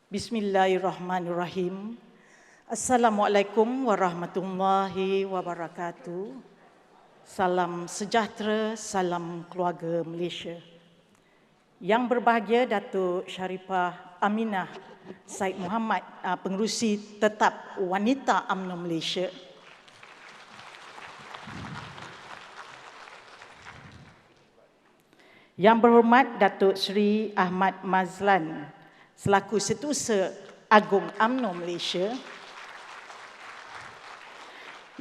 Bismillahirrahmanirrahim. Assalamualaikum warahmatullahi wabarakatuh. Salam sejahtera, salam keluarga Malaysia. Yang berbahagia Datuk Sharifah Aminah Said Muhammad, Pengerusi Tetap Wanita UMNO Malaysia. Yang berhormat Datuk Seri Ahmad Mazlan selaku Setiausaha Agung UMNO Malaysia.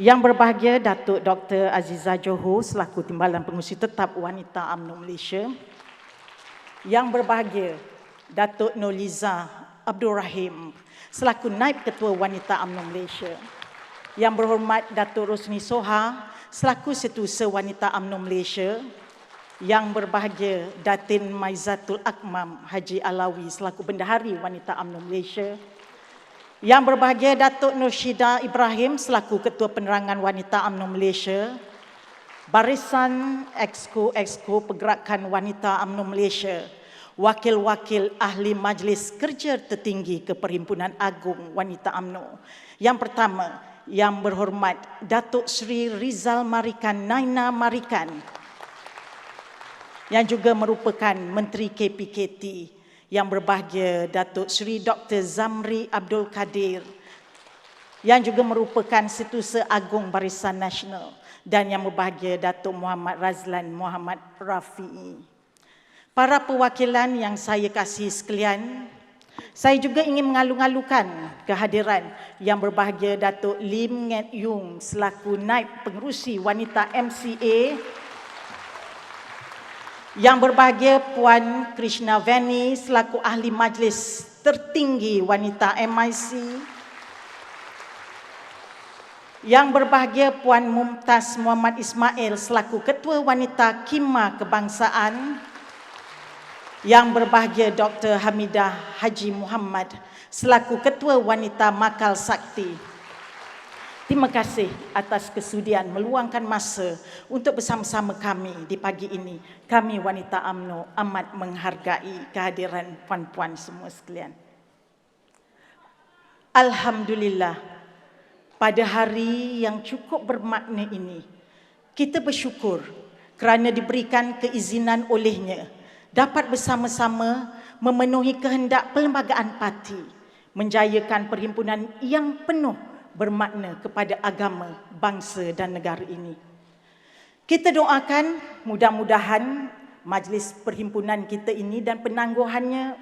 Yang berbahagia Datuk Dr. Azizah Johor selaku Timbalan Pengerusi Tetap Wanita UMNO Malaysia. Yang berbahagia Datuk Nurliza Abdul Rahim selaku Naib Ketua Wanita UMNO Malaysia. Yang berhormat Datuk Rosni Soha selaku Setiausaha Wanita UMNO Malaysia. Yang berbahagia Datin Maizatul Akmam Haji Alawi selaku Bendahari Wanita UMNO Malaysia. Yang berbahagia Datuk Nursyida Ibrahim selaku Ketua Penerangan Wanita UMNO Malaysia. Barisan Exco Pergerakan Wanita UMNO Malaysia. Wakil-wakil Ahli Majlis Kerja Tertinggi Keperhimpunan Agung Wanita UMNO. Yang pertama, yang berhormat Datuk Seri Rizal Marikan Naina Marikan, yang juga merupakan Menteri KPKT. Yang berbahagia Datuk Seri Dr. Zamri Abdul Kadir, yang juga merupakan Setiausaha Agung Barisan Nasional, dan yang berbahagia Datuk Muhammad Razlan Muhammad Rafi'i. Para perwakilan yang saya kasihi sekalian, saya juga ingin mengalu-alukan kehadiran yang berbahagia Datuk Lim Nget Yung selaku Naib Pengerusi Wanita MCA. Yang berbahagia Puan Krishna Veni selaku Ahli Majlis Tertinggi Wanita MIC. Yang berbahagia Puan Mumtaz Muhammad Ismail selaku Ketua Wanita Khidmat Kebangsaan. Yang berbahagia Dr. Hamidah Haji Muhammad selaku Ketua Wanita Makal Sakti. Terima kasih atas kesudian meluangkan masa untuk bersama-sama kami di pagi ini. Kami Wanita UMNO amat menghargai kehadiran puan-puan semua sekalian. Alhamdulillah, pada hari yang cukup bermakna ini, kita bersyukur kerana diberikan keizinan olehnya dapat bersama-sama memenuhi kehendak Perlembagaan Parti, menjayakan perhimpunan yang penuh bermakna kepada agama, bangsa dan negara ini. Kita doakan mudah-mudahan majlis perhimpunan kita ini dan penangguhannya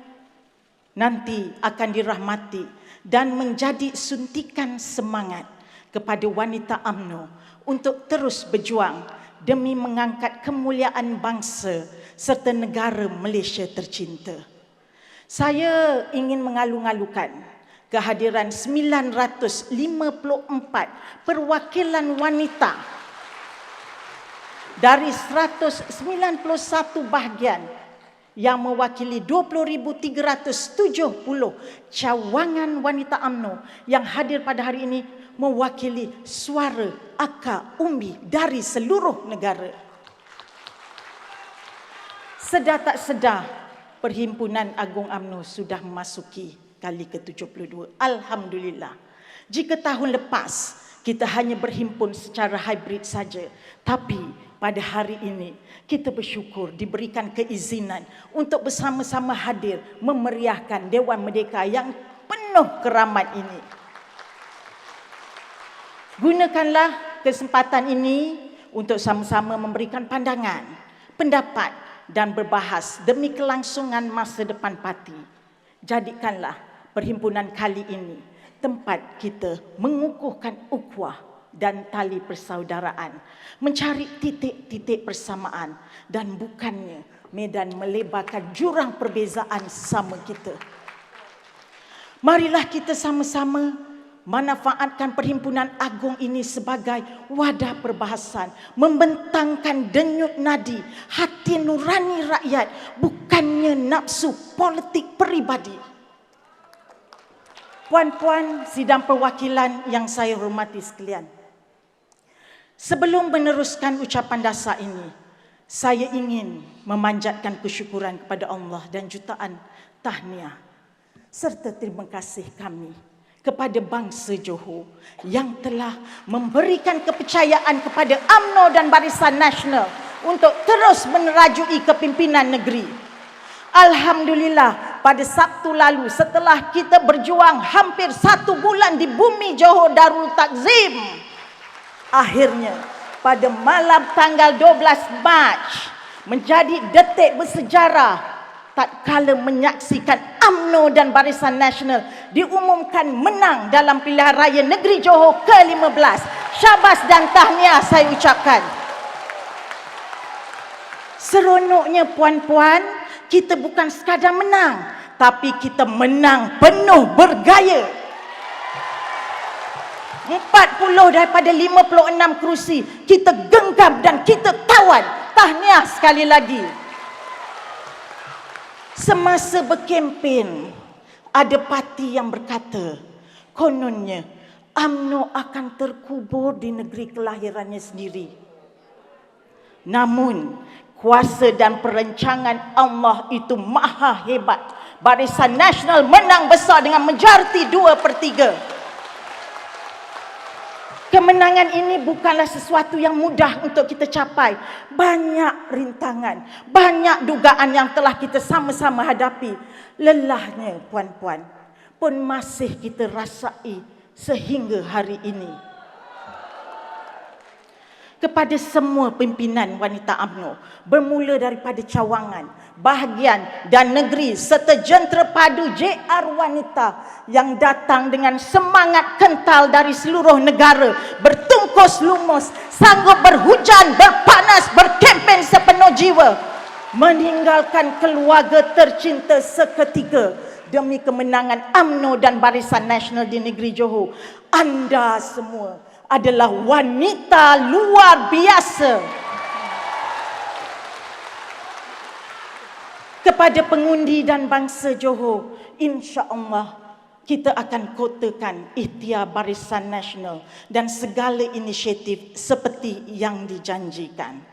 nanti akan dirahmati dan menjadi suntikan semangat kepada wanita UMNO untuk terus berjuang demi mengangkat kemuliaan bangsa serta negara Malaysia tercinta. Saya ingin mengalu-alukan kehadiran 954 perwakilan wanita dari 191 bahagian yang mewakili 20,370 cawangan wanita UMNO yang hadir pada hari ini, mewakili suara akar umbi dari seluruh negara. Sedar tak sedar, Perhimpunan Agung UMNO sudah memasuki kali ke-72. Alhamdulillah. Jika tahun lepas kita hanya berhimpun secara hybrid saja, tapi pada hari ini kita bersyukur diberikan keizinan untuk bersama-sama hadir memeriahkan Dewan Merdeka yang penuh keramat ini. Gunakanlah kesempatan ini untuk sama-sama memberikan pandangan, pendapat dan berbahas demi kelangsungan masa depan parti. Jadikanlah perhimpunan kali ini tempat kita mengukuhkan ukhuwah dan tali persaudaraan, mencari titik-titik persamaan dan bukannya medan melebarkan jurang perbezaan sesama kita. Marilah kita sama-sama manfaatkan perhimpunan agung ini sebagai wadah perbahasan, membentangkan denyut nadi hati nurani rakyat, bukannya nafsu politik peribadi. Puan-puan sidang perwakilan yang saya hormati sekalian, sebelum meneruskan ucapan dasar ini, saya ingin memanjatkan kesyukuran kepada Allah dan jutaan tahniah serta terima kasih kami kepada bangsa Johor yang telah memberikan kepercayaan kepada UMNO dan Barisan Nasional untuk terus menerajui kepimpinan negeri. Alhamdulillah, pada Sabtu lalu setelah kita berjuang hampir 1 bulan di bumi Johor Darul Takzim, akhirnya pada malam tanggal 12 Mac menjadi detik bersejarah tatkala menyaksikan UMNO dan Barisan Nasional diumumkan menang dalam pilihan raya negeri Johor ke-15. Syabas dan tahniah saya ucapkan. Seronoknya puan-puan, kita bukan sekadar menang, tapi kita menang penuh bergaya. 40 daripada 56 kerusi kita genggam dan kita tawan. Tahniah sekali lagi. Semasa berkempen, ada parti yang berkata, kononnya UMNO akan terkubur di negeri kelahirannya sendiri. Namun, kuasa dan perancangan Allah itu maha hebat. Barisan Nasional menang besar dengan majoriti 2/3. Kemenangan ini bukanlah sesuatu yang mudah untuk kita capai. Banyak rintangan, banyak dugaan yang telah kita sama-sama hadapi. Lelahnya puan-puan pun masih kita rasai sehingga hari ini. Kepada semua pimpinan wanita UMNO, bermula daripada cawangan, bahagian dan negeri serta jentera padu JR Wanita yang datang dengan semangat kental dari seluruh negara, bertungkus lumus, sanggup berhujan, berpanas, berkempen sepenuh jiwa, meninggalkan keluarga tercinta seketika demi kemenangan UMNO dan Barisan Nasional di negeri Johor. Anda semua adalah wanita luar biasa. Kepada pengundi dan bangsa Johor, insya-Allah kita akan kotakan ikhtiar Barisan Nasional dan segala inisiatif seperti yang dijanjikan.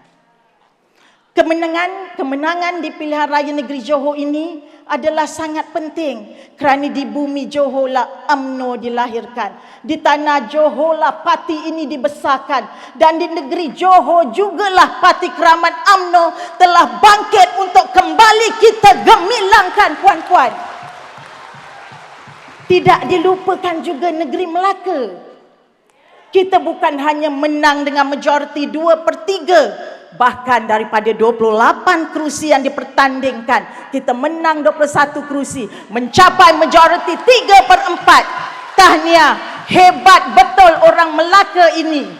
Kemenangan di pilihan raya negeri Johor ini adalah sangat penting kerana di bumi Johor lah UMNO dilahirkan. Di tanah Johor lah parti ini dibesarkan. Dan di negeri Johor jugalah parti keramat UMNO telah bangkit untuk kembali kita gemilangkan puan-puan. Tidak dilupakan juga negeri Melaka. Kita bukan hanya menang dengan majoriti 2/3. Bahkan daripada 28 kerusi yang dipertandingkan, kita menang 21 kerusi, mencapai majoriti 3/4. Tahniah, hebat betul orang Melaka ini.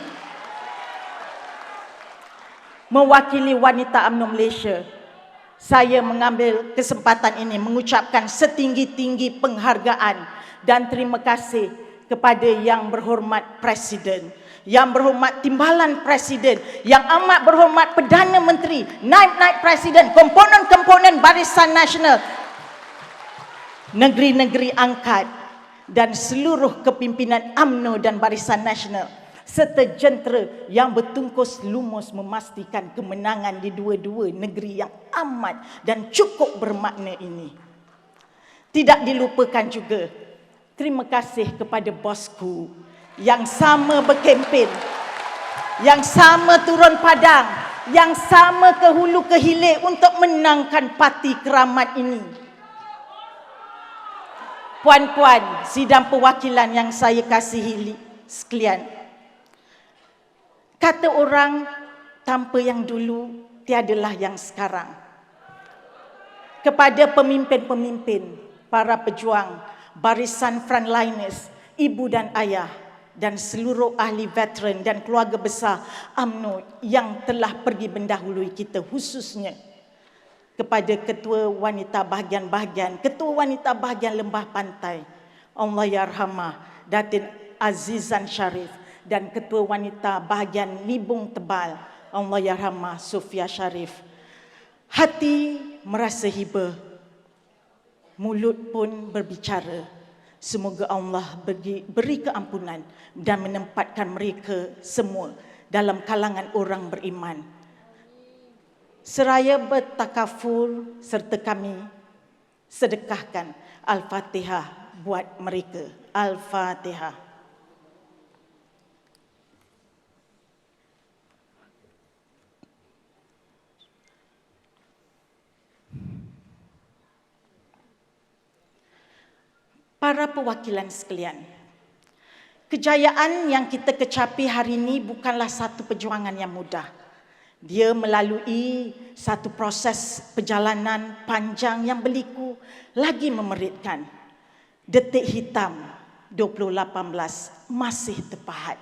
Mewakili wanita UMNO Malaysia, saya mengambil kesempatan ini mengucapkan setinggi-tinggi penghargaan dan terima kasih kepada Yang Berhormat Presiden, Yang Berhormat Timbalan Presiden, Yang Amat Berhormat Perdana Menteri, Naib-Naib Presiden, komponen-komponen Barisan Nasional, negeri-negeri angkat dan seluruh kepimpinan UMNO dan Barisan Nasional serta jentera yang bertungkus lumus memastikan kemenangan di dua-dua negeri yang amat dan cukup bermakna ini. Tidak dilupakan juga terima kasih kepada bosku yang sama berkempen, yang sama turun padang, yang sama ke hulu ke hilir untuk menangkan parti keramat ini. Puan-puan, sidang perwakilan yang saya kasihi sekalian, kata orang, tanpa yang dulu tiadalah yang sekarang. Kepada pemimpin-pemimpin, para pejuang, barisan frontliners, ibu dan ayah, dan seluruh ahli veteran dan keluarga besar UMNO yang telah pergi mendahului kita, khususnya kepada Ketua Wanita Bahagian-Bahagian, Ketua Wanita Bahagian Lembah Pantai, Allahyarhamah Datin Azizan Sharif, dan Ketua Wanita Bahagian Libung Tebal, Allahyarhamah Sofia Sharif. Hati merasa hibah, mulut pun berbicara. Semoga Allah beri keampunan dan menempatkan mereka semua dalam kalangan orang beriman. Seraya bertakaful serta kami Sedekahkan Al-Fatihah buat mereka. Al-Fatihah. Para perwakilan sekalian, kejayaan yang kita kecapi hari ini bukanlah satu perjuangan yang mudah. Dia melalui satu proses perjalanan panjang yang berliku, lagi memeritkan. Detik hitam 2018 masih terpahat.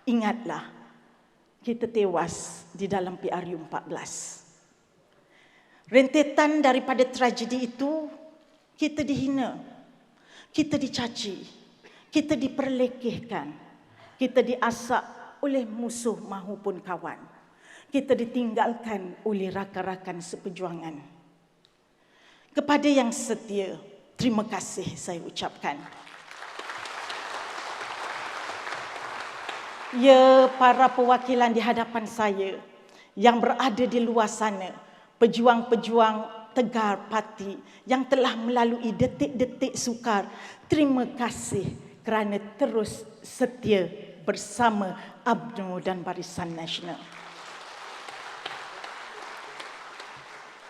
Ingatlah, kita tewas di dalam PRU 14. Rentetan daripada tragedi itu, kita dihina. Kita dicaci, kita diperlekehkan, kita diasak oleh musuh mahupun kawan. Kita ditinggalkan oleh rakan-rakan seperjuangan. Kepada yang setia, terima kasih saya ucapkan. Ya, para perwakilan di hadapan saya yang berada di luar sana, pejuang-pejuang Tegar Parti yang telah melalui detik-detik sukar, terima kasih kerana terus setia bersama UMNO dan Barisan Nasional.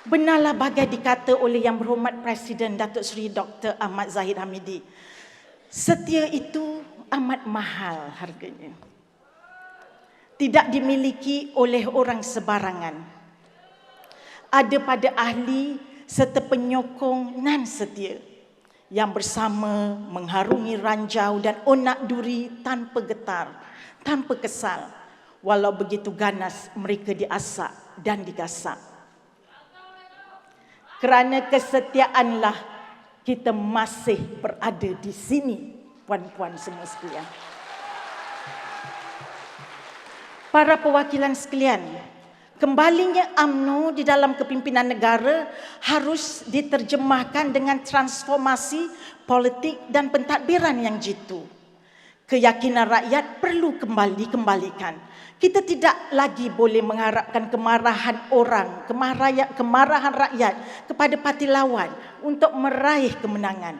Benarlah bagai dikata oleh Yang Berhormat Presiden Datuk Seri Dr. Ahmad Zahid Hamidi, setia itu amat mahal harganya. Tidak dimiliki oleh orang sebarangan. Ada pada ahli serta penyokong nan setia yang bersama mengharungi ranjau dan onak duri tanpa getar, tanpa kesal, walau begitu ganas mereka diasak dan digasak. Kerana kesetiaanlah kita masih berada di sini, puan-puan semua sekalian. Para perwakilan sekalian, kembalinya UMNO di dalam kepimpinan negara harus diterjemahkan dengan transformasi politik dan pentadbiran yang jitu. Keyakinan rakyat perlu dikembalikan. Kita tidak lagi boleh mengharapkan kemarahan orang, kemarahan rakyat kepada parti lawan untuk meraih kemenangan.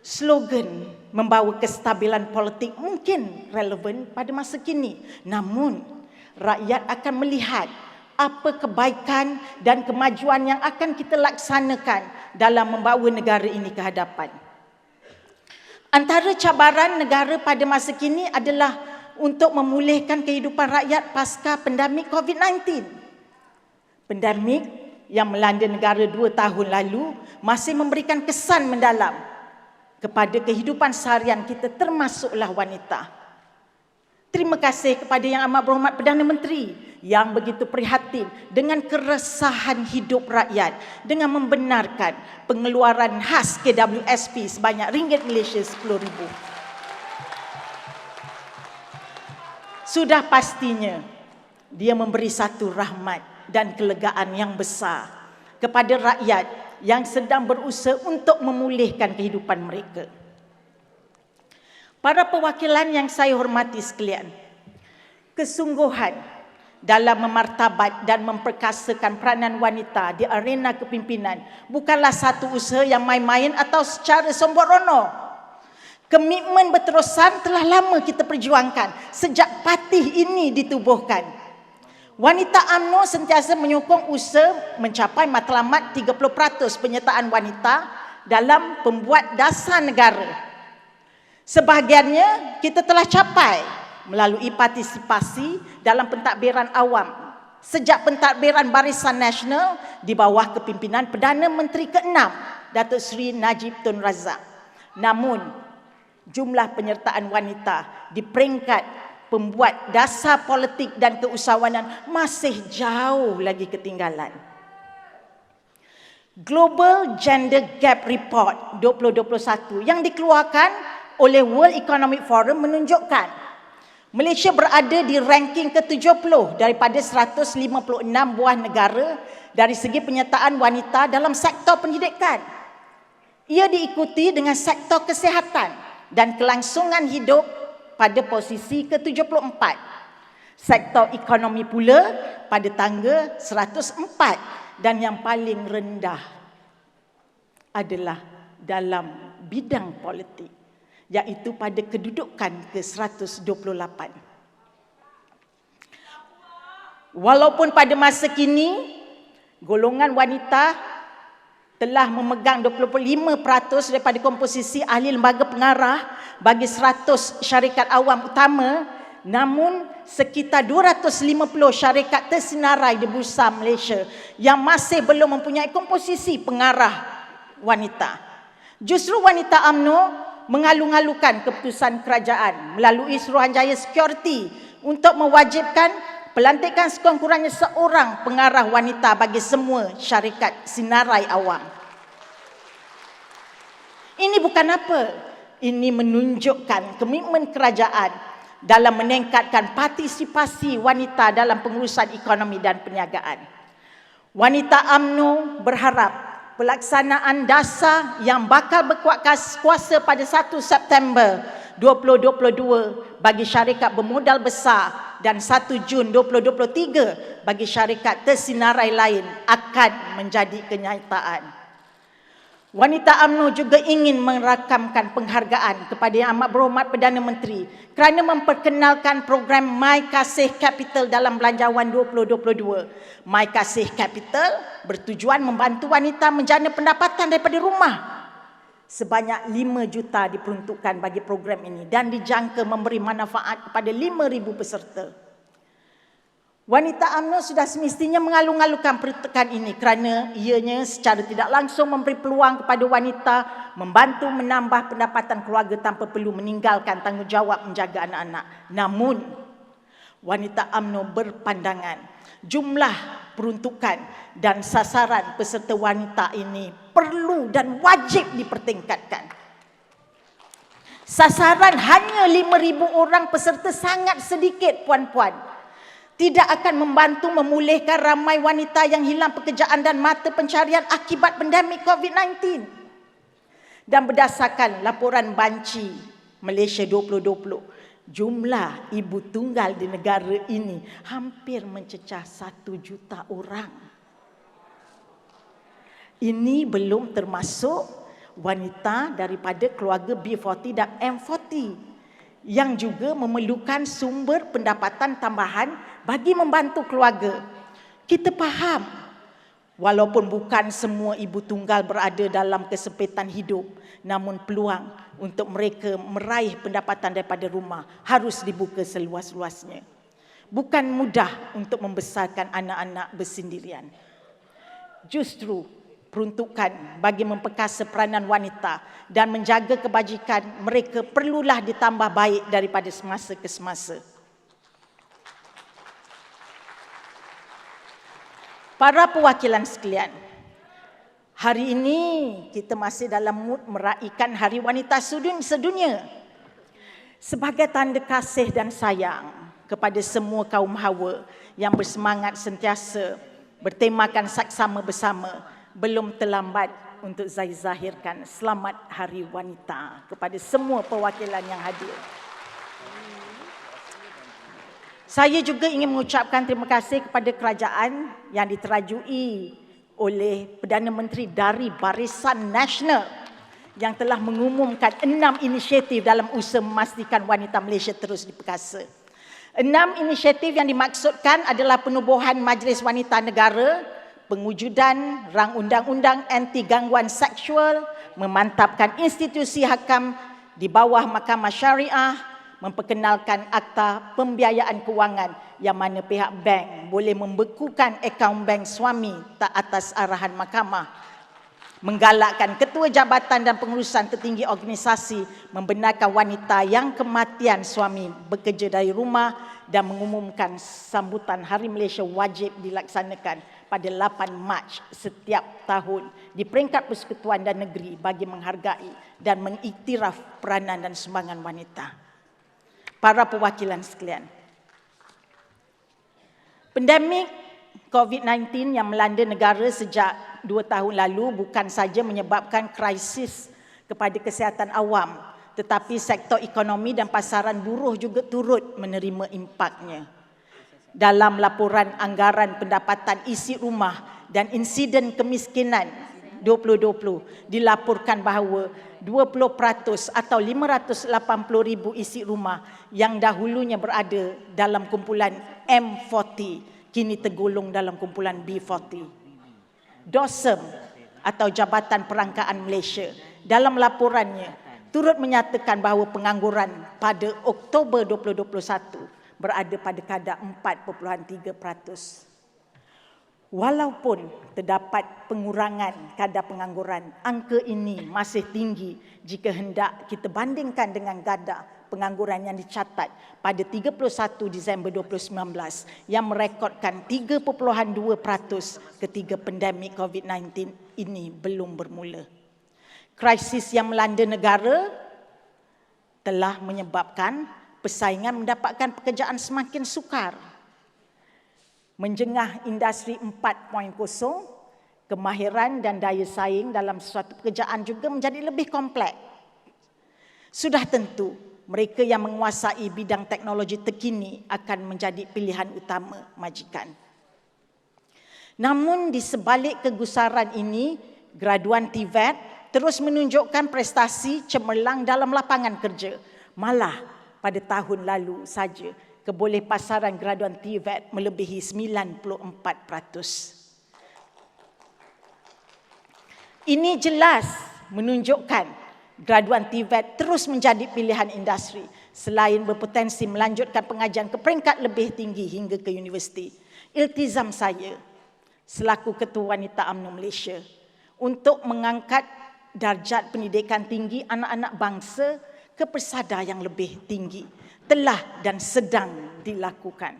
Slogan membawa kestabilan politik mungkin relevan pada masa kini. Namun, rakyat akan melihat apa kebaikan dan kemajuan yang akan kita laksanakan dalam membawa negara ini ke hadapan. Antara cabaran negara pada masa kini adalah untuk memulihkan kehidupan rakyat pasca pandemik COVID-19. Pandemik yang melanda negara 2 tahun lalu masih memberikan kesan mendalam kepada kehidupan seharian kita, termasuklah wanita. Terima kasih kepada Yang Amat Berhormat Perdana Menteri yang begitu prihatin dengan keresahan hidup rakyat dengan membenarkan pengeluaran khas KWSP sebanyak ringgit Malaysia 10,000. Sudah pastinya dia memberi satu rahmat dan kelegaan yang besar kepada rakyat yang sedang berusaha untuk memulihkan kehidupan mereka. Para perwakilan yang saya hormati sekalian, kesungguhan dalam memartabat dan memperkasakan peranan wanita di arena kepimpinan bukanlah satu usaha yang main-main atau secara sembrono. Komitmen berterusan telah lama kita perjuangkan sejak parti ini ditubuhkan. Wanita UMNO sentiasa menyokong usaha mencapai matlamat 30% penyertaan wanita dalam pembuat dasar negara. Sebahagiannya kita telah capai melalui partisipasi dalam pentadbiran awam sejak pentadbiran Barisan Nasional di bawah kepimpinan Perdana Menteri ke-6 Datuk Seri Najib Tun Razak. Namun, jumlah penyertaan wanita di peringkat pembuat dasar politik dan keusahawanan masih jauh lagi ketinggalan. Global Gender Gap Report 2021 yang dikeluarkan oleh World Economic Forum menunjukkan Malaysia berada di ranking ke-70 daripada 156 buah negara dari segi penyertaan wanita dalam sektor pendidikan. Ia diikuti dengan sektor kesihatan dan kelangsungan hidup pada posisi ke-74. Sektor ekonomi pula pada tangga 104 dan yang paling rendah adalah dalam bidang politik, iaitu pada kedudukan ke-128. Walaupun pada masa kini, golongan wanita telah memegang 25% daripada komposisi ahli lembaga pengarah bagi 100 syarikat awam utama, namun sekitar 250 syarikat tersinarai di Bursa Malaysia yang masih belum mempunyai komposisi pengarah wanita. Justru wanita UMNO mengalu-alukan keputusan kerajaan melalui Suruhanjaya Security untuk mewajibkan pelantikan sekurang-kurangnya seorang pengarah wanita bagi semua syarikat sinarai awam. Ini bukan apa, ini menunjukkan komitmen kerajaan dalam meningkatkan partisipasi wanita dalam pengurusan ekonomi dan perniagaan. Wanita UMNO berharap pelaksanaan dasar yang bakal berkuat kuasa pada 1 September 2022 bagi syarikat bermodal besar dan 1 Jun 2023 bagi syarikat tersinarai lain akan menjadi kenyataan. Wanita UMNO juga ingin merakamkan penghargaan kepada Yang Amat Berhormat Perdana Menteri kerana memperkenalkan program My Kasih Capital dalam Belanjawan 2022. My Kasih Capital bertujuan membantu wanita menjana pendapatan daripada rumah. Sebanyak 5 juta diperuntukkan bagi program ini dan dijangka memberi manfaat kepada 5,000 peserta. Wanita UMNO sudah semestinya mengalu-alukan peruntukan ini kerana ianya secara tidak langsung memberi peluang kepada wanita membantu menambah pendapatan keluarga tanpa perlu meninggalkan tanggungjawab menjaga anak-anak. Namun, wanita UMNO berpandangan jumlah peruntukan dan sasaran peserta wanita ini perlu dan wajib dipertingkatkan. Sasaran hanya 5,000 orang peserta sangat sedikit, puan-puan. Tidak akan membantu memulihkan ramai wanita yang hilang pekerjaan dan mata pencarian akibat pandemik COVID-19. Dan berdasarkan laporan Banci Malaysia 2020, jumlah ibu tunggal di negara ini hampir mencecah 1 juta orang. Ini belum termasuk wanita daripada keluarga B40 dan M40 yang juga memerlukan sumber pendapatan tambahan bagi membantu keluarga. Kita faham, walaupun bukan semua ibu tunggal berada dalam kesempitan hidup, namun peluang untuk mereka meraih pendapatan daripada rumah harus dibuka seluas-luasnya. Bukan mudah untuk membesarkan anak-anak bersendirian. Justru peruntukan bagi memperkasa peranan wanita dan menjaga kebajikan mereka perlulah ditambah baik daripada semasa ke semasa. Para perwakilan sekalian, hari ini kita masih dalam mood meraihkan Hari Wanita Sedunia. Sebagai tanda kasih dan sayang kepada semua kaum hawa yang bersemangat sentiasa bertemakan saksama bersama, belum terlambat untuk saya zahirkan selamat Hari Wanita kepada semua perwakilan yang hadir. Saya juga ingin mengucapkan terima kasih kepada kerajaan yang diterajui oleh Perdana Menteri dari Barisan Nasional yang telah mengumumkan 6 inisiatif dalam usaha memastikan wanita Malaysia terus diperkasa. 6 inisiatif yang dimaksudkan adalah penubuhan Majlis Wanita Negara, pengujudan rang undang-undang anti gangguan seksual, memantapkan institusi hakam di bawah Mahkamah Syariah, memperkenalkan akta pembiayaan kewangan yang mana pihak bank boleh membekukan akaun bank suami tak atas arahan mahkamah, menggalakkan ketua jabatan dan pengurusan tertinggi organisasi membenarkan wanita yang kematian suami bekerja dari rumah dan mengumumkan sambutan Hari Malaysia wajib dilaksanakan pada 8 Mac setiap tahun di peringkat Persekutuan dan Negeri bagi menghargai dan mengiktiraf peranan dan sumbangan wanita. Para perwakilan sekalian, pandemik COVID-19 yang melanda negara sejak 2 tahun lalu bukan saja menyebabkan krisis kepada kesihatan awam, tetapi sektor ekonomi dan pasaran buruh juga turut menerima impaknya. Dalam laporan anggaran pendapatan isi rumah dan insiden kemiskinan 2020 dilaporkan bahawa 20% atau 580,000 isi rumah yang dahulunya berada dalam kumpulan M40 kini tergolong dalam kumpulan B40. DOSM atau Jabatan Perangkaan Malaysia dalam laporannya turut menyatakan bahawa pengangguran pada Oktober 2021 berada pada kadar 4.3%. Walaupun terdapat pengurangan kadar pengangguran, angka ini masih tinggi jika hendak kita bandingkan dengan kadar pengangguran yang dicatat pada 31 Disember 2019 yang merekodkan 3.2% ketika pandemik COVID-19 ini belum bermula. Krisis yang melanda negara telah menyebabkan persaingan mendapatkan pekerjaan semakin sukar. Menjengah industri 4.0, kemahiran dan daya saing dalam suatu pekerjaan juga menjadi lebih kompleks. Sudah tentu, mereka yang menguasai bidang teknologi terkini akan menjadi pilihan utama majikan. Namun di sebalik kegusaran ini, graduan TVET terus menunjukkan prestasi cemerlang dalam lapangan kerja. Malah pada tahun lalu saja, kebolehpasaran graduan TVET melebihi 94%. Ini jelas menunjukkan graduan TVET terus menjadi pilihan industri selain berpotensi melanjutkan pengajian ke peringkat lebih tinggi hingga ke universiti. Iltizam saya selaku Ketua Wanita UMNO Malaysia untuk mengangkat darjat pendidikan tinggi anak-anak bangsa ke pesada yang lebih tinggi telah dan sedang dilakukan.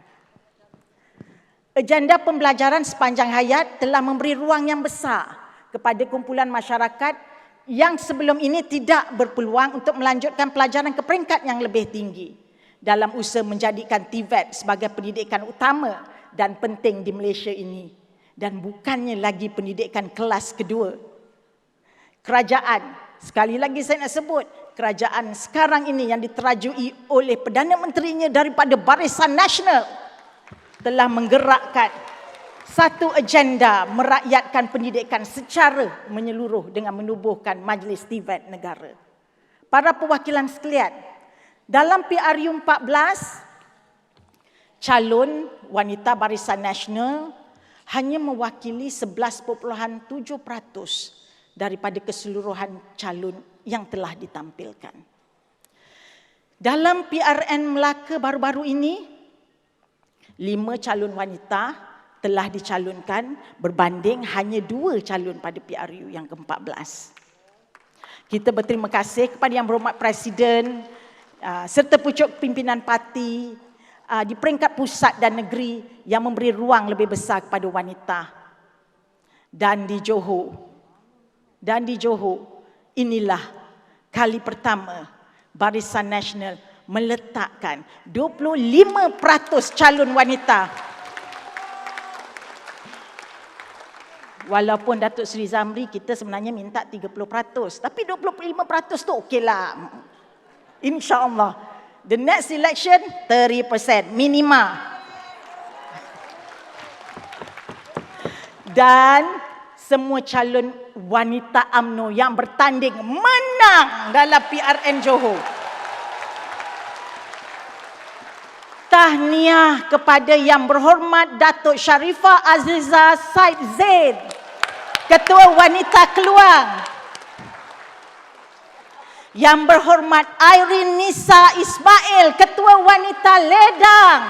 Agenda pembelajaran sepanjang hayat telah memberi ruang yang besar kepada kumpulan masyarakat yang sebelum ini tidak berpeluang untuk melanjutkan pelajaran ke peringkat yang lebih tinggi dalam usaha menjadikan TVET sebagai pendidikan utama dan penting di Malaysia ini dan bukannya lagi pendidikan kelas kedua. Kerajaan, sekali lagi saya nak sebut, kerajaan sekarang ini yang diterajui oleh Perdana Menterinya daripada Barisan Nasional telah menggerakkan satu agenda merakyatkan pendidikan secara menyeluruh dengan menubuhkan Majlis TVET Negara. Para perwakilan sekalian, dalam PRU 14, calon wanita Barisan Nasional hanya mewakili 11.7% daripada keseluruhan calon yang telah ditampilkan. Dalam PRN Melaka baru-baru ini, 5 calon wanita telah dicalonkan berbanding hanya 2 calon pada PRU yang ke-14. Kita berterima kasih kepada Yang Berhormat Presiden serta pucuk pimpinan parti di peringkat pusat dan negeri yang memberi ruang lebih besar kepada wanita. Dan di Johor, inilah kali pertama Barisan Nasional meletakkan 25% calon wanita. Walaupun Datuk Seri Zamri kita sebenarnya minta 30%, tapi 25% tu okeylah. InsyaAllah. The next election 30% minima. Dan semua calon wanita UMNO yang bertanding menang dalam PRN Johor. Tahniah kepada Yang Berhormat Datuk Sharifah Azizah Said Zaid, Ketua Wanita Keluang. Yang Berhormat Irene Nisa Ismail, Ketua Wanita Ledang.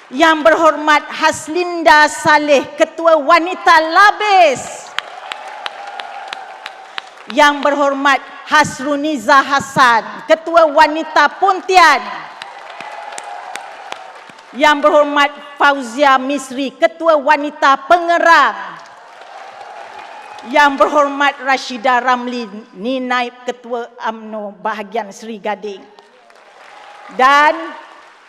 Yang Berhormat Haslinda Saleh, Ketua Wanita Labis. Yang Berhormat Hasruniza Hasan, Ketua Wanita Pontian. Yang Berhormat Fauzia Misri, Ketua Wanita Pengerang. Yang Berhormat Rashida Ramli, ni Naib Ketua UMNO bahagian Seri Gading. Dan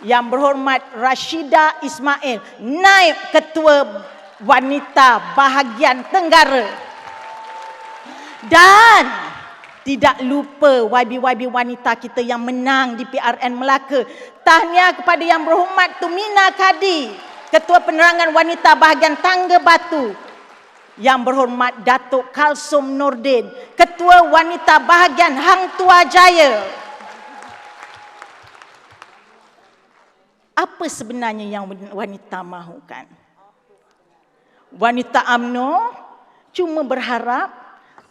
Yang Berhormat Rashida Ismail, Naib Ketua Wanita bahagian Tenggara. Dan tidak lupa YB-YB wanita kita yang menang di PRN Melaka. Tahniah kepada Yang Berhormat Tumina Kadi, Ketua Penerangan Wanita bahagian Tangga Batu. Yang berhormat Datuk Kalsum Nordin, Ketua Wanita Bahagian Hang Tuah Jaya. Apa sebenarnya yang wanita mahukan? Wanita UMNO cuma berharap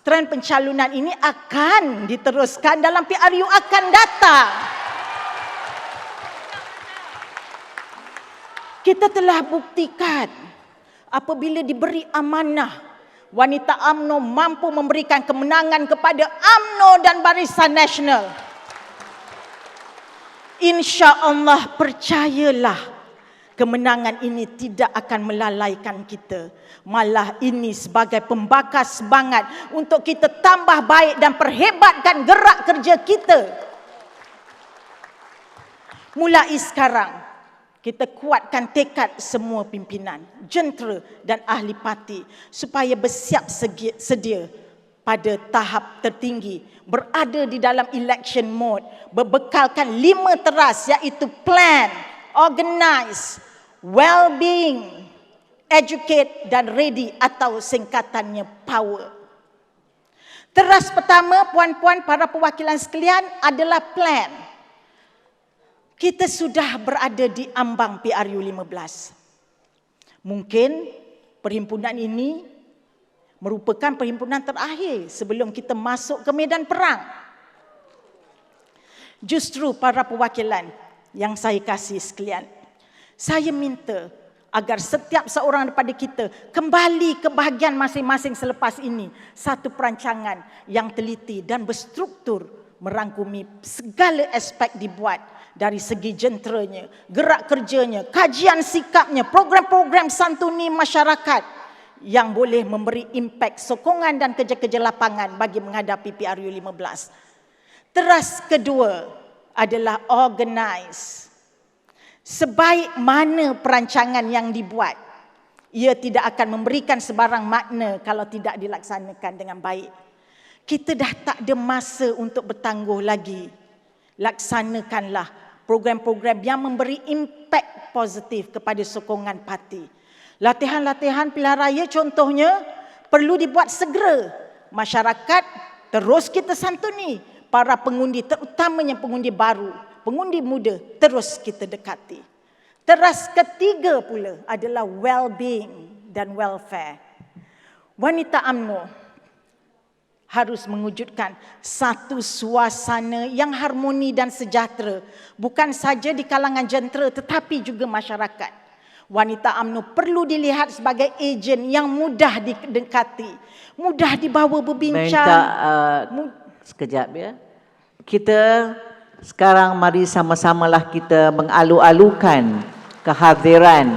trend pencalonan ini akan diteruskan dalam PRU akan datang. Kita telah buktikan apabila diberi amanah, wanita UMNO mampu memberikan kemenangan kepada UMNO dan Barisan Nasional. Insya-Allah, percayalah, kemenangan ini tidak akan melalaikan kita. Malah ini sebagai pembakar semangat untuk kita tambah baik dan perhebatkan gerak kerja kita. Mulai sekarang, kita kuatkan tekad semua pimpinan, jentera dan ahli parti supaya bersiap sedia pada tahap tertinggi, berada di dalam election mode, berbekalkan 5 teras iaitu plan, organize, well-being, educate dan ready atau singkatannya power. Teras pertama, puan-puan para perwakilan sekalian, adalah plan. Kita sudah berada di ambang PRU 15. Mungkin perhimpunan ini merupakan perhimpunan terakhir sebelum kita masuk ke medan perang. Justru para perwakilan yang saya kasih sekalian, saya minta agar setiap seorang daripada kita kembali ke bahagian masing-masing selepas ini. Satu perancangan yang teliti dan berstruktur merangkumi segala aspek dibuat dari segi jenteranya, gerak kerjanya, kajian sikapnya, program-program santuni masyarakat yang boleh memberi impak sokongan dan kerja-kerja lapangan bagi menghadapi PRU 15. Teras kedua adalah organize. Sebaik mana perancangan yang dibuat, ia tidak akan memberikan sebarang makna kalau tidak dilaksanakan dengan baik. Kita dah tak ada masa untuk bertangguh lagi. Laksanakanlah program-program yang memberi impak positif kepada sokongan parti. Latihan-latihan pilihan raya contohnya perlu dibuat segera. Masyarakat terus kita santuni. Para pengundi, terutamanya pengundi baru, pengundi muda, terus kita dekati. Teras ketiga pula adalah well-being dan welfare. Wanita UMNO harus mewujudkan satu suasana yang harmoni dan sejahtera, bukan saja di kalangan jentera tetapi juga masyarakat. Wanita UMNO perlu dilihat sebagai ejen yang mudah didekati, mudah dibawa berbincang. Sekejap ya. Kita sekarang mari sama-samalah kita mengalu-alukan kehadiran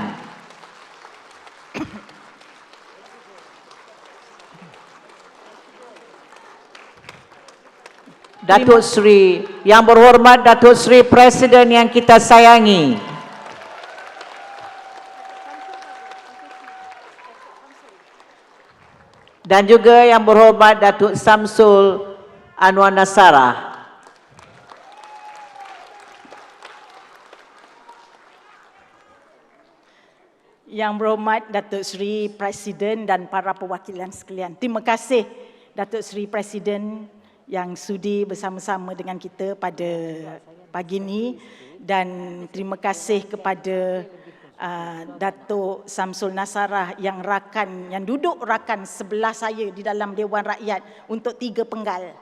Datuk Seri, yang berhormat Datuk Seri Presiden yang kita sayangi, dan juga yang berhormat Datuk Samsul Anwar Nasarah. Yang berhormat Datuk Seri Presiden dan para perwakilan sekalian. Terima kasih Datuk Seri Presiden yang sudi bersama-sama dengan kita pada pagi ini, dan terima kasih kepada Datuk Samsul Nasarah yang duduk rakan sebelah saya di dalam Dewan Rakyat untuk 3 penggal.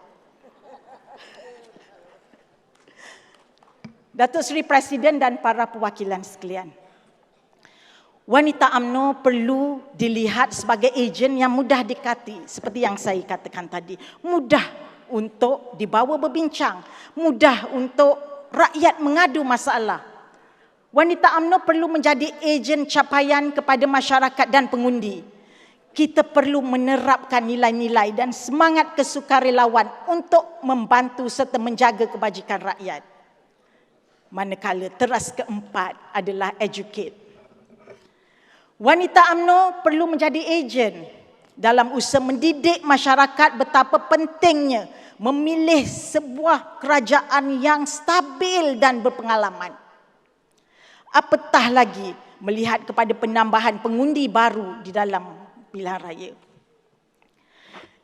Datuk Seri Presiden dan para perwakilan sekalian, wanita UMNO perlu dilihat sebagai ejen yang mudah dikati, seperti yang saya katakan tadi. Mudah untuk dibawa berbincang, mudah untuk rakyat mengadu masalah. Wanita UMNO perlu menjadi ejen capaian kepada masyarakat dan pengundi. Kita perlu menerapkan nilai-nilai dan semangat kesukarelawan untuk membantu serta menjaga kebajikan rakyat. Manakala teras keempat adalah educate. Wanita UMNO perlu menjadi ejen dalam usaha mendidik masyarakat betapa pentingnya memilih sebuah kerajaan yang stabil dan berpengalaman. Apatah lagi melihat kepada penambahan pengundi baru di dalam pilihan raya.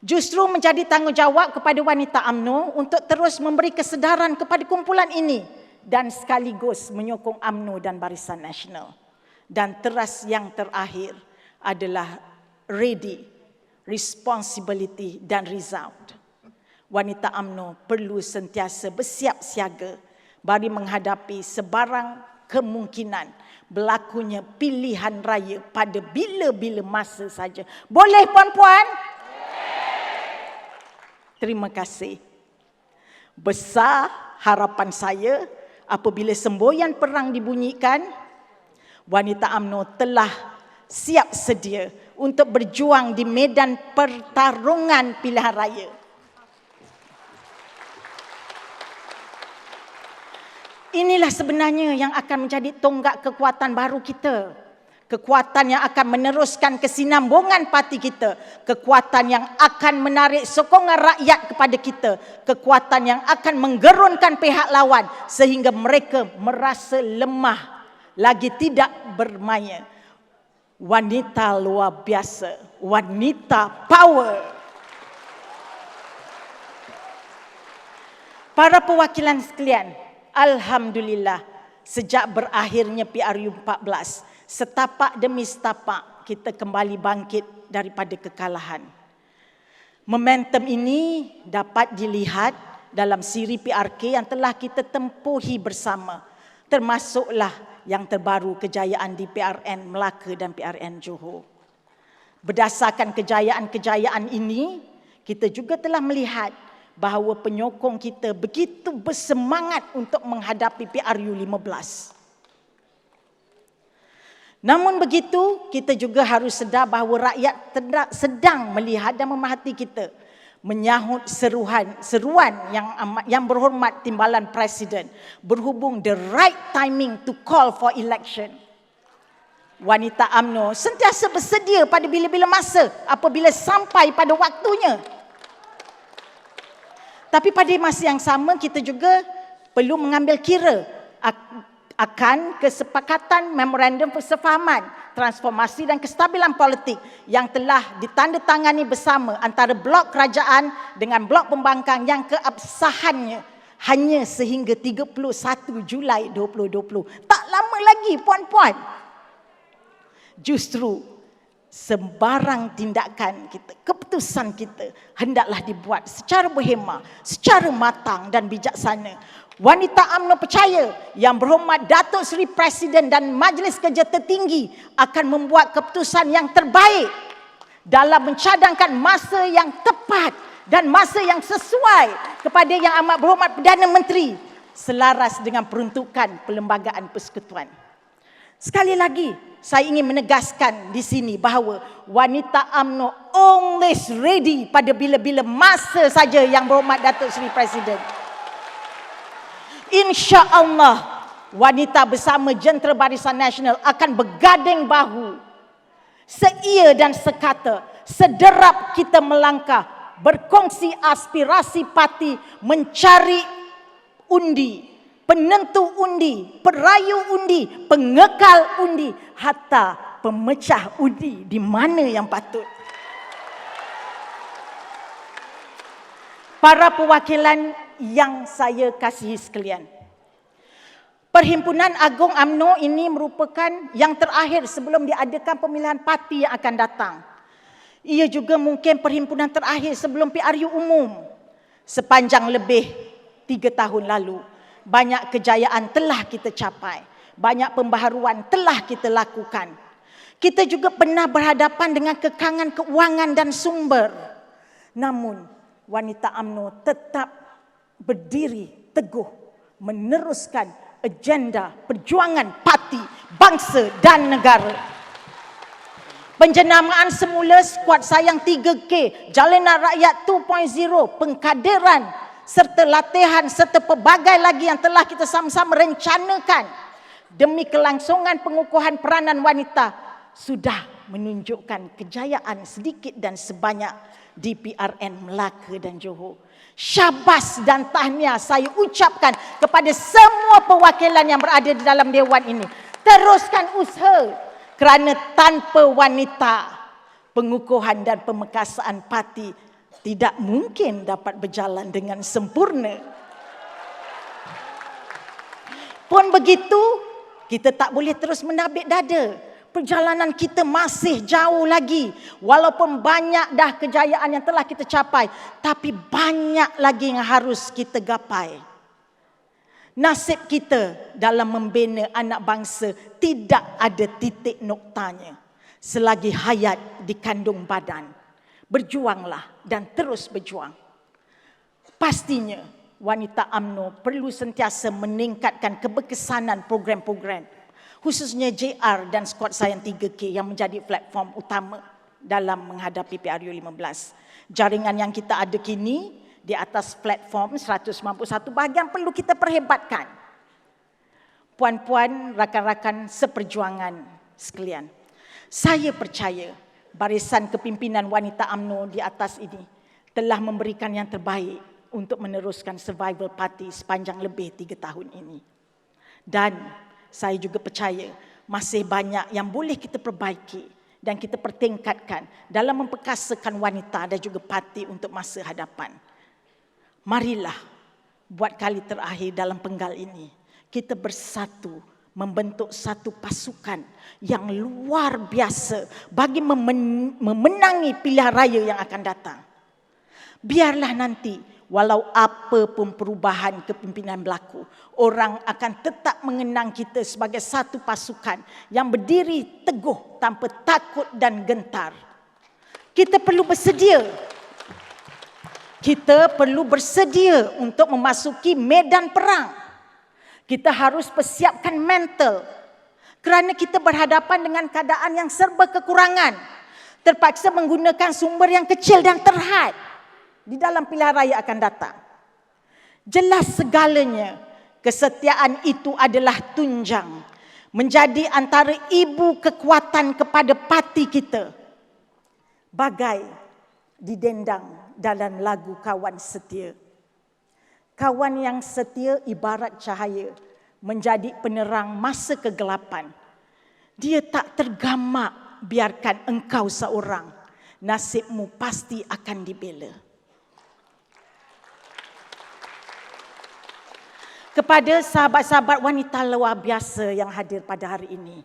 Justru menjadi tanggungjawab kepada wanita UMNO untuk terus memberi kesedaran kepada kumpulan ini dan sekaligus menyokong UMNO dan Barisan Nasional. Dan teras yang terakhir adalah ready, responsibility dan result. Wanita UMNO perlu sentiasa bersiap siaga bagi menghadapi sebarang kemungkinan berlakunya pilihan raya pada bila-bila masa saja. Boleh puan-puan? Terima kasih. Besar harapan saya apabila semboyan perang dibunyikan, wanita UMNO telah siap sedia untuk berjuang di medan pertarungan pilihan raya. Inilah sebenarnya yang akan menjadi tonggak kekuatan baru kita. Kekuatan yang akan meneruskan kesinambungan parti kita. Kekuatan yang akan menarik sokongan rakyat kepada kita. Kekuatan yang akan menggerunkan pihak lawan sehingga mereka merasa lemah, lagi tidak berdaya. Wanita luar biasa, wanita power. Para perwakilan sekalian, alhamdulillah sejak berakhirnya PRU 14, setapak demi setapak kita kembali bangkit daripada kekalahan. Momentum ini dapat dilihat dalam siri PRK yang telah kita tempuhi bersama, termasuklah yang terbaru kejayaan di PRN Melaka dan PRN Johor. Berdasarkan kejayaan-kejayaan ini, kita juga telah melihat bahawa penyokong kita begitu bersemangat untuk menghadapi PRU 15. Namun begitu, kita juga harus sedar bahawa rakyat sedang melihat dan memerhati kita, menyahut seruan yang berhormat Timbalan Presiden berhubung the right timing to call for election. Wanita UMNO sentiasa bersedia pada bila-bila masa apabila sampai pada waktunya. Tapi pada masa yang sama kita juga perlu mengambil kira akan kesepakatan memorandum persefahaman, transformasi dan kestabilan politik yang telah ditandatangani bersama antara blok kerajaan dengan blok pembangkang yang keabsahannya hanya sehingga 31 Julai 2020. Tak lama lagi puan-puan. Justru sembarang tindakan kita, keputusan kita hendaklah dibuat secara berhemah, secara matang dan bijaksana. Wanita UMNO percaya Yang Berhormat Datuk Seri Presiden dan Majlis Kerja Tertinggi akan membuat keputusan yang terbaik dalam mencadangkan masa yang tepat dan masa yang sesuai kepada Yang Amat Berhormat Perdana Menteri selaras dengan peruntukan Perlembagaan Persekutuan. Sekali lagi, saya ingin menegaskan di sini bahawa wanita UMNO always ready pada bila-bila masa saja Yang Berhormat Datuk Seri Presiden. InsyaAllah, wanita bersama Jentera Barisan Nasional akan berganding bahu, seia dan sekata, sederap kita melangkah, berkongsi aspirasi parti, mencari undi, penentu undi, perayu undi, pengekal undi, hatta pemecah undi di mana yang patut. Para perwakilan yang saya kasihi sekalian, Perhimpunan Agung UMNO ini merupakan yang terakhir sebelum diadakan pemilihan parti yang akan datang. Ia juga mungkin perhimpunan terakhir sebelum PRU umum. Sepanjang lebih 3 tahun lalu, banyak kejayaan telah kita capai, banyak pembaharuan telah kita lakukan. Kita juga pernah berhadapan dengan kekangan keuangan dan sumber. Namun, wanita UMNO tetap berdiri teguh meneruskan agenda perjuangan parti, bangsa dan negara. Penjenamaan semula skuad sayang 3K, Jalinan Rakyat 2.0, pengkaderan serta latihan serta pelbagai lagi yang telah kita sama-sama rencanakan demi kelangsungan pengukuhan peranan wanita sudah menunjukkan kejayaan sedikit dan sebanyak di PRN Melaka dan Johor. Syabas dan tahniah saya ucapkan kepada semua perwakilan yang berada di dalam dewan ini. Teruskan usaha kerana tanpa wanita, pengukuhan dan pemekasaan parti tidak mungkin dapat berjalan dengan sempurna. Pun begitu, kita tak boleh terus menabik dada. Perjalanan kita masih jauh lagi. Walaupun banyak dah kejayaan yang telah kita capai, tapi banyak lagi yang harus kita gapai. Nasib kita dalam membina anak bangsa tidak ada titik noktanya. Selagi hayat dikandung badan, berjuanglah dan terus berjuang. Pastinya wanita UMNO perlu sentiasa meningkatkan keberkesanan program-program, khususnya JR dan Skuad Sayang 3K yang menjadi platform utama dalam menghadapi PRU 15. Jaringan yang kita ada kini di atas platform 191 bahagian perlu kita perhebatkan. Puan-puan, rakan-rakan seperjuangan sekalian, saya percaya barisan kepimpinan wanita UMNO di atas ini telah memberikan yang terbaik untuk meneruskan survival party sepanjang lebih 3 tahun ini. Dan saya juga percaya masih banyak yang boleh kita perbaiki dan kita pertingkatkan dalam memperkasakan wanita dan juga parti untuk masa hadapan. Marilah buat kali terakhir dalam penggal ini kita bersatu membentuk satu pasukan yang luar biasa bagi memenangi pilihan raya yang akan datang. Biarlah nanti walau apa pun perubahan kepimpinan berlaku, orang akan tetap mengenang kita sebagai satu pasukan yang berdiri teguh tanpa takut dan gentar. Kita perlu bersedia. Kita perlu bersedia untuk memasuki medan perang. Kita harus persiapkan mental kerana kita berhadapan dengan keadaan yang serba kekurangan. Terpaksa menggunakan sumber yang kecil dan terhad di dalam pilihan raya akan datang. Jelas segalanya, kesetiaan itu adalah tunjang. Menjadi antara ibu kekuatan kepada parti kita. Bagai didendang dalam lagu Kawan Setia. Kawan yang setia ibarat cahaya, menjadi penerang masa kegelapan. Dia tak tergamak biarkan engkau seorang, nasibmu pasti akan dibela. Kepada sahabat-sahabat wanita luar biasa yang hadir pada hari ini,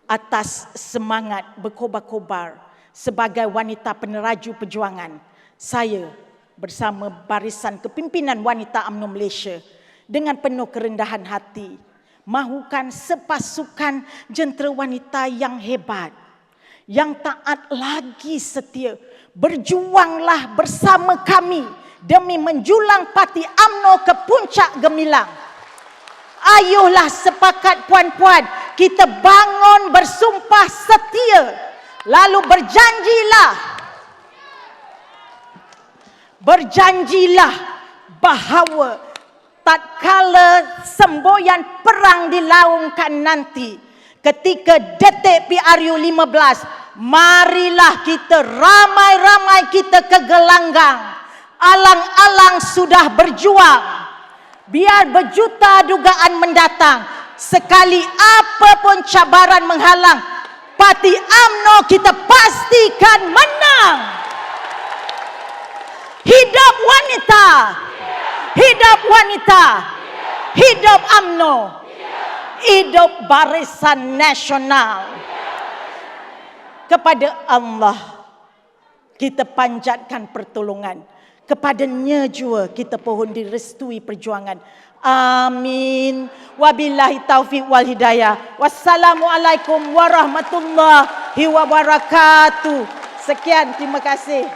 atas semangat berkobar-kobar sebagai wanita peneraju perjuangan, saya bersama barisan kepimpinan wanita UMNO Malaysia dengan penuh kerendahan hati mahukan sepasukan jentera wanita yang hebat, yang taat lagi setia. Berjuanglah bersama kami demi menjulang parti UMNO ke puncak gemilang. Ayuhlah sepakat puan-puan, kita bangun bersumpah setia, lalu berjanjilah bahawa tatkala semboyan perang dilaungkan nanti, ketika detik PRU 15, marilah kita ramai-ramai kita ke gelanggang. Alang-alang sudah berjuang. Biar berjuta dugaan mendatang, sekali apapun cabaran menghalang, parti UMNO kita pastikan menang. Hidup wanita, hidup wanita, hidup UMNO, hidup Barisan Nasional. Kepada Allah kita panjatkan pertolongan, kepadanya jua kita pohon direstui perjuangan. Amin. Wabillahi taufiq wal hidayah. Wassalamualaikum warahmatullahi wabarakatuh. Sekian, terima kasih.